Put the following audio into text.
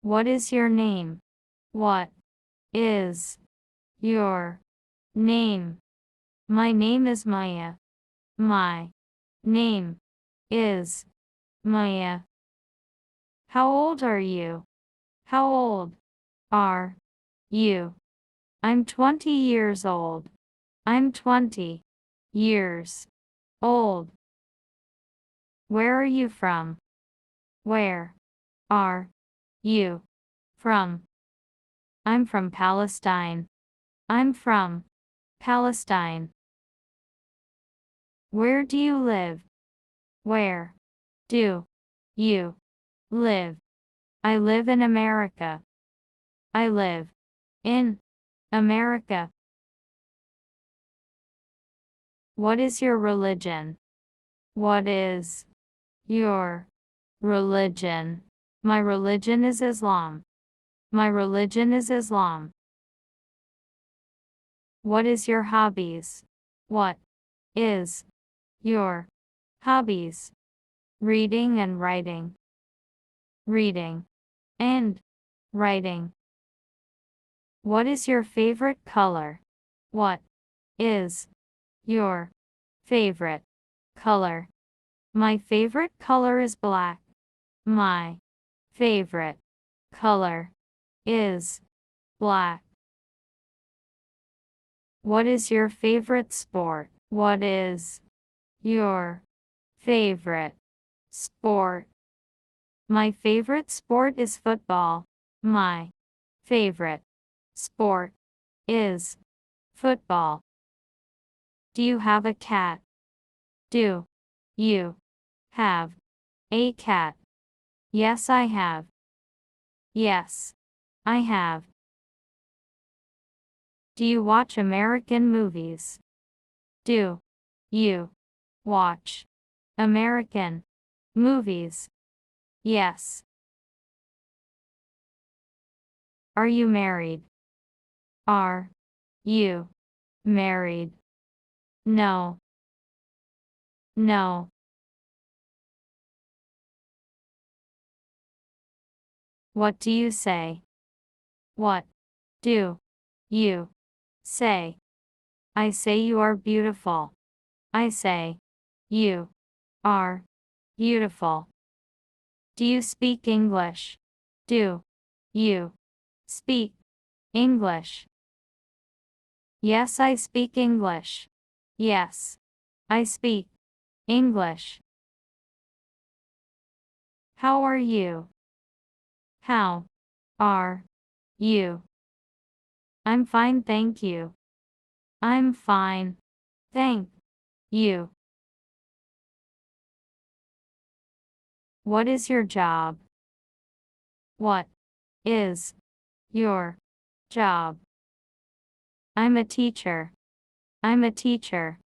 What is your name? What is your name? My name is Maya. My name is Maya. How old are you? How old are you? I'm 20 years old. I'm 20 years old. Where are you from? Where are you from? I'm from Palestine. I'm from Palestine. Where do you live? Where do you live? I live in America. I live in America. What is your religion? What is your religion? My religion is Islam. My religion is Islam. What is your hobbies? What is your hobbies? Reading and writing. Reading and writing. What is your favorite color? What is your favorite color? My favorite color is black. My favorite color is black. What is your favorite sport? What is your favorite sport? My favorite sport is football. My favorite sport is football. Do you have a cat? Do you have a cat? Yes, I have. Yes, I have. Do you watch American movies? Do you watch American movies? Yes. Are you married? Are you married? No. No. What do you say? What do you say? I say you are beautiful. I say you are beautiful. Do you speak English? Do you speak English? Yes, I speak English. Yes, I speak English. How are you? How are you? I'm fine, thank you. I'm fine. Thank you. What is your job? What is your job? I'm a teacher. I'm a teacher.